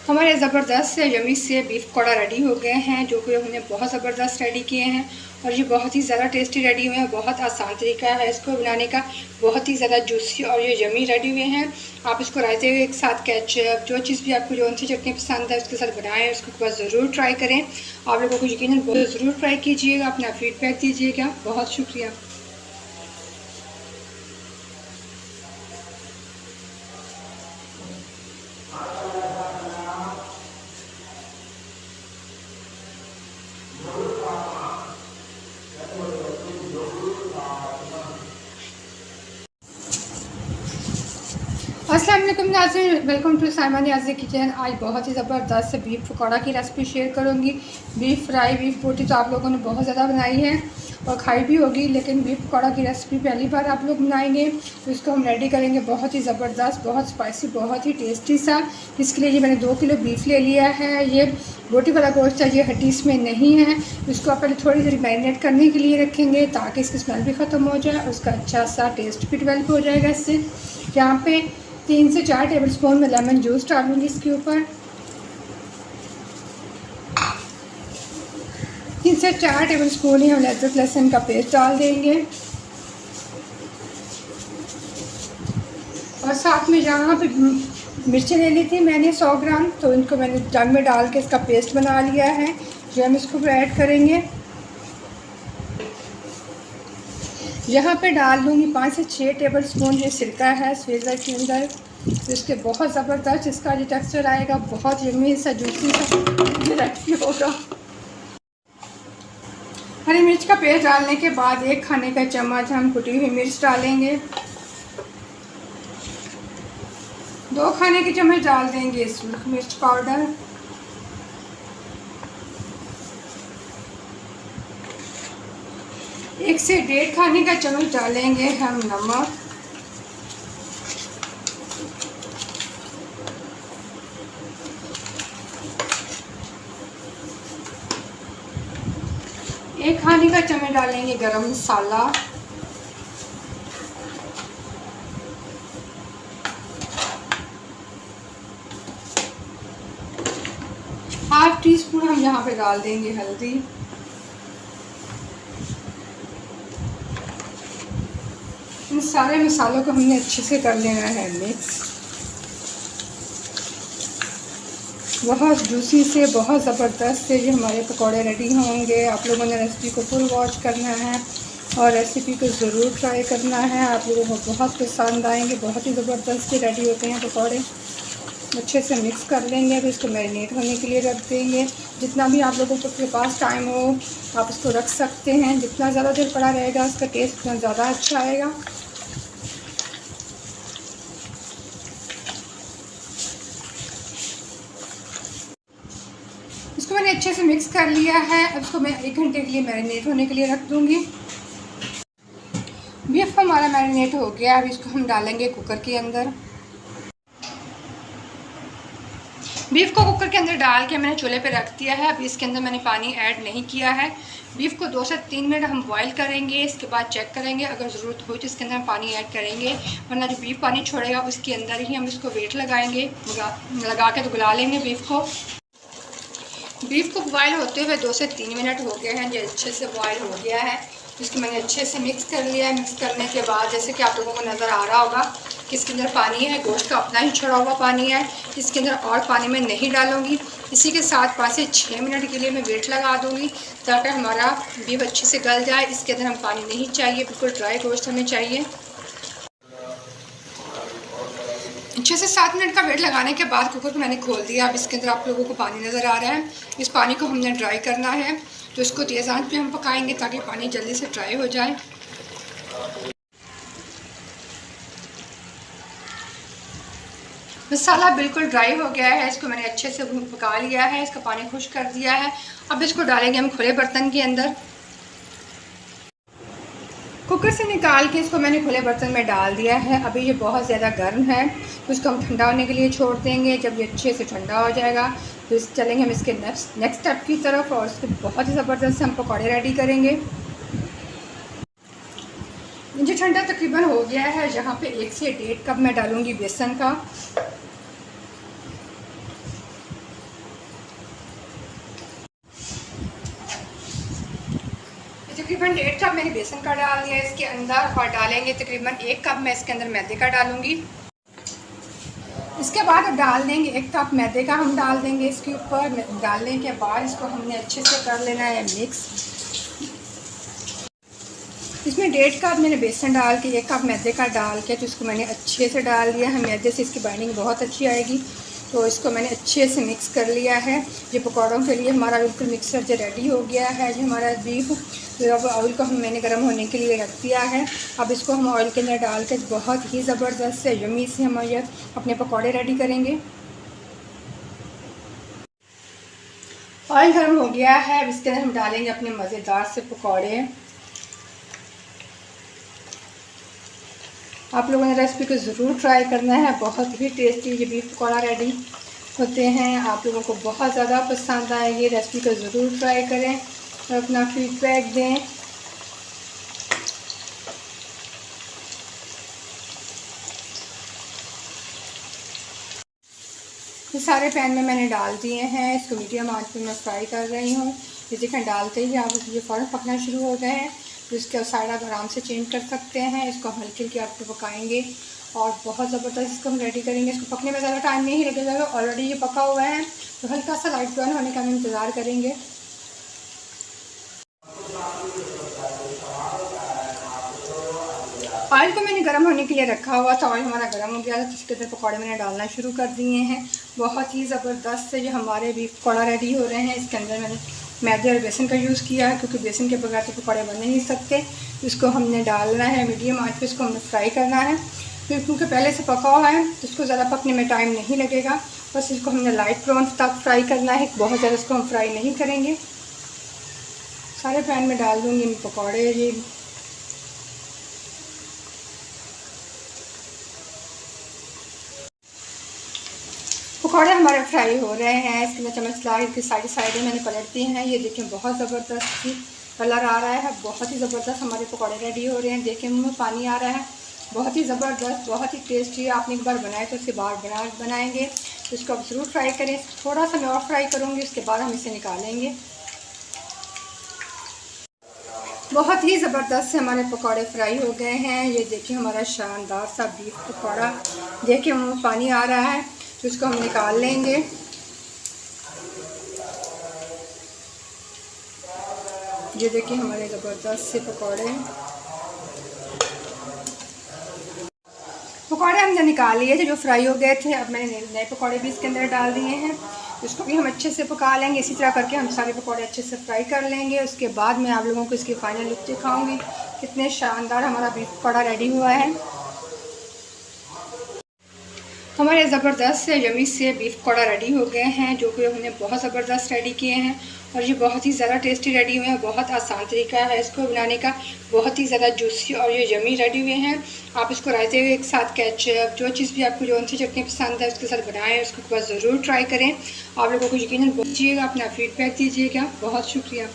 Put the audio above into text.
हमारे ज़बरदस्त से यमी से बीफ पकौड़ा रेडी हो गए हैं, जो कि हमने बहुत ज़बरदस्त रेडी किए हैं और ये बहुत ही ज़्यादा टेस्टी रेडी हुए हैं। बहुत आसान तरीका है इसको बनाने का, बहुत ही ज़्यादा जूसी और ये यमी रेडी हुए हैं। आप इसको रायते के साथ केचप, जो चीज़ भी आपको जो सी चटनी पसंद है उसके साथ बनाएं, उसको एक बार ज़रूर ट्राई करें। आप लोगों को यकीनन बहुत ज़रूर ट्राई कीजिएगा, अपना फीडबैक दीजिएगा। बहुत शुक्रिया। अस्सलाम वालेकुम नाज़रीन, welcome to Saima Niyazi kitchen. आज बहुत ही ज़बरदस्त से बीफ पकौड़ा की रेसिपी शेयर करूँगी। बीफ फ्राई, बीफ बोटी तो आप लोगों ने बहुत ज़्यादा बनाई है और खाई भी होगी, लेकिन बीफ पकौड़ा की रेसिपी पहली बार आप लोग बनाएंगे तो इसको हम रेडी करेंगे बहुत ही ज़बरदस्त, बहुत स्पाइसी, बहुत ही टेस्टी सा। इसके लिए ये मैंने 2 किलो बीफ ले लिया है। ये बोटी वाला गोश्त है, ये हड्डी इसमें नहीं है। इसको आप पहले थोड़ी देर मैरिनेट करने के लिए रखेंगे ताकि इसकी स्मेल भी ख़त्म हो जाए और उसका अच्छा सा टेस्ट भी डेवलप हो जाएगा इससे। यहाँ पे 3 से 4 टेबलस्पून में लेमन जूस डालूंगी इसके ऊपर। 3 से 4 टेबलस्पून ही हम अदरक लहसुन का पेस्ट डाल देंगे और साथ में यहाँ पे मिर्ची ले ली थी मैंने 100 ग्राम, तो इनको मैंने जग में डाल के इसका पेस्ट बना लिया है, जो हम इसको ऐड करेंगे। यहाँ पे डाल दूँगी 5 से 6 टेबलस्पून ये सिरका है फ्रीज़र के अंदर, तो इसके बहुत ज़बरदस्त इसका जो टेक्सचर आएगा, बहुत यम्मी सा जूसी सा रेसिपी होगा। हरी मिर्च का पेस्ट डालने के बाद 1 खाने का चम्मच हम कुटी हुई मिर्च डालेंगे। 2 खाने के चम्मच डाल देंगे सूखी मिर्च पाउडर। 1 से 1.5 खाने का चम्मच डालेंगे हम नमक। एक खाने का चम्मच डालेंगे गरम मसाला। हाफ टी स्पून हम यहाँ पे डाल देंगे हल्दी। इन सारे मसालों को हमने अच्छे से कर लेना है मिक्स। बहुत जूसी से, बहुत ज़बरदस्त से ये हमारे पकौड़े रेडी होंगे। आप लोगों ने रेसिपी को फुल वॉच करना है और रेसिपी को ज़रूर ट्राई करना है। आप लोगों को बहुत पसंद आएंगे। बहुत ही ज़बरदस्त से रेडी होते हैं पकौड़े। अच्छे से मिक्स कर लेंगे। अब इसको मैरिनेट होने के लिए रख देंगे। जितना भी आप लोगों के पास टाइम हो आप इसको रख सकते हैं। जितना ज़्यादा देर पड़ा रहेगा उसका टेस्ट उतना ज़्यादा अच्छा आएगा। इसको मैंने अच्छे से मिक्स कर लिया है। अब इसको मैं 1 घंटे के लिए मैरिनेट होने के लिए रख दूँगी। बीफ हमारा मैरिनेट हो गया। अब इसको हम डालेंगे कुकर के अंदर। बीफ को कुकर के अंदर डाल के मैंने चूल्हे पे रख दिया है। अब इसके अंदर मैंने पानी ऐड नहीं किया है। बीफ को 2 से 3 मिनट हम बॉईल करेंगे। इसके बाद चेक करेंगे, अगर ज़रूरत हो तो इसके अंदर हम पानी ऐड करेंगे, वरना जो बीफ पानी छोड़ेगा उसके अंदर ही हम इसको वेट लगाएंगे। लगा के तो गला लेंगे बीफ को। बीफ को बॉयल होते हुए 2 से 3 मिनट हो गए हैं। जो अच्छे से बॉयल हो गया है, इसको मैंने अच्छे से मिक्स कर लिया है। मिक्स करने के बाद जैसे कि आप लोगों को नज़र आ रहा होगा कि इसके अंदर पानी है, गोश्त का अपना ही छोड़ा हुआ पानी है। इसके अंदर और पानी मैं नहीं डालूँगी। इसी के साथ 5 से 6 मिनट के लिए मैं वेट लगा दूँगी ताकि हमारा बीफ अच्छे से गल जाए। इसके अंदर हम पानी नहीं चाहिए, बिल्कुल ड्राई गोश्त हमें चाहिए। 6 से 7 मिनट का वेट लगाने के बाद कुकर को मैंने खोल दिया। अब इसके अंदर आप लोगों को पानी नज़र आ रहा है। इस पानी को हमने ड्राई करना है, तो इसको तेज़ आंच पे हम पकाएंगे ताकि पानी जल्दी से ड्राई हो जाए। मसाला बिल्कुल ड्राई हो गया है। इसको मैंने अच्छे से पका लिया है, इसका पानी खुश कर दिया है। अब इसको डालेंगे हम खुले बर्तन के अंदर। कुकर से निकाल के इसको मैंने खुले बर्तन में डाल दिया है। अभी ये बहुत ज़्यादा गर्म है, तो इसको हम ठंडा होने के लिए छोड़ देंगे। जब ये अच्छे से ठंडा हो जाएगा तो चलेंगे हम इसके नेक्स्ट स्टेप की तरफ और इसके बहुत ही ज़बरदस्त हम पकौड़े रेडी करेंगे। मुझे ठंडा तकरीबन हो गया है। यहाँ पे 1 से 1.5 कप मैं डालूँगी बेसन का। तकरीबन 1.5 कप मैंने बेसन का डाल दिया इसके अंदर, और डालेंगे तकरीबन 1 कप मैं इसके अंदर मैदे का डालूँगी। इसके बाद डाल देंगे 1 कप मैदे का हम डाल देंगे इसके ऊपर। डालने के बाद इसको हमने अच्छे से कर लेना है मिक्स। इसमें 1.5 कप मैंने बेसन डाल के 1 कप मैदे का डाल के तो इसको मैंने अच्छे से डाल दिया है। मैदे से इसकी बाइंडिंग बहुत अच्छी आएगी, तो इसको मैंने अच्छे से मिक्स कर लिया है। ये पकौड़ों के लिए हमारा बिल्कुल मिक्सर जो रेडी हो गया है। जो हमारा बीफ, तो अब ऑयल को मैंने गर्म होने के लिए रख दिया है। अब इसको हम ऑयल के अंदर डाल के बहुत ही ज़बरदस्त से यम्मी से हम ये अपने पकौड़े रेडी करेंगे। ऑयल गर्म हो गया है, अब इसके अंदर हम डालेंगे अपने मज़ेदार से पकौड़े। आप लोगों ने रेसिपी को ज़रूर ट्राई करना है, बहुत ही टेस्टी ये बीफ पकौड़ा रेडी होते हैं। आप लोगों को बहुत ज़्यादा पसंद आए, ये रेसिपी को ज़रूर ट्राई करें और अपना फीडबैक दें। ये सारे पैन में मैंने डाल दिए हैं, इसको मीडियम आंच पे मैं फ्राई कर रही हूँ। ये चिकन डालते ही आप ये फ़ौरन पकना शुरू हो गए हैं, तो इसके साइड आप आराम से चेंज कर सकते हैं। इसको हम हल्की हल्की आंच पे पकाएंगे और बहुत ज़बरदस्त इसको हम रेडी करेंगे। इसको पकने में ज़्यादा टाइम नहीं लगेगा, ऑलरेडी ये पका हुआ है, तो हल्का सा लाइट ब्राउन होने का हम इंतज़ार करेंगे। ऑयल को मैंने गर्म होने के लिए रखा हुआ था, ऑयल हमारा गर्म हो गया था, तो इसके अंदर पकौड़े मैंने डालना शुरू कर दिए हैं। बहुत ही ज़बरदस्त से जो हमारे बीफ पकौड़ा रेडी हो रहे हैं। इसके अंदर मैंने मैदे और बेसन का यूज़ किया है, क्योंकि बेसन के बगैर तो पकौड़े बन नहीं सकते। इसको हमने डालना है मीडियम आंच पे, इसको हमने फ्राई करना है। फिर क्योंकि पहले से पका हुआ है तो इसको ज़्यादा पकने में टाइम नहीं लगेगा, बस इसको हमने लाइट ब्राउन तक फ्राई करना है, बहुत ज़्यादा इसको हम फ्राई नहीं करेंगे। सारे पैन में डाल दूँगी मैं पकौड़े। ये पकौड़े हमारे फ्राई हो रहे हैं, इसके मैं चम्मच ला के साइडें मैंने पलट दी हैं। ये देखिए बहुत ज़बरदस्त कलर आ रहा है, बहुत ही ज़बरदस्त हमारे पकौड़े रेडी हो रहे हैं। देखिए मुँह में पानी आ रहा है, बहुत ही ज़बरदस्त, बहुत ही टेस्टी। आपने एक बार बनाए तो उसके बाद बनाएंगे, तो इसको आप ज़रूर ट्राई करें। थोड़ा सा मैं और फ्राई करूँगी, उसके बाद हम इसे निकालेंगे। बहुत ही ज़बरदस्त से हमारे पकौड़े फ्राई हो गए हैं। ये देखिए हमारा शानदार सा बीफ पकौड़ा, देखिए मुँह में पानी आ रहा है, तो इसको हम निकाल लेंगे। ये देखिए हमारे ज़बरदस्त से पकौड़े हमने निकाल लिए थे जो फ्राई हो गए थे। अब मैंने नए पकौड़े भी इसके अंदर डाल दिए हैं, इसको भी हम अच्छे से पका लेंगे। इसी तरह करके हम सारे पकौड़े अच्छे से फ्राई कर लेंगे। उसके बाद मैं आप लोगों को इसकी फाइनल लुक दिखाऊंगी, कितने शानदार हमारा बीफ पकौड़ा रेडी हुआ है। हमारे ज़बरदस्त से यम्मी से बीफ पकौड़ा रेडी हो गए हैं, जो कि हमने बहुत ज़बरदस्त रेडी किए हैं, और ये बहुत ही ज़्यादा टेस्टी रेडी हुए हैं। बहुत आसान तरीका है इसको बनाने का, बहुत ही ज़्यादा जूसी और ये यम्मी रेडी हुए हैं। आप इसको रायते हुए एक साथ केचप, जो चीज़ भी आपको जो सी चटनी पसंद है उसके साथ बनाएं, उसको एक बार ज़रूर ट्राई करें। आप लोगों को यकीनन पहुंचिएगा, अपना फीडबैक दीजिएगा। बहुत शुक्रिया।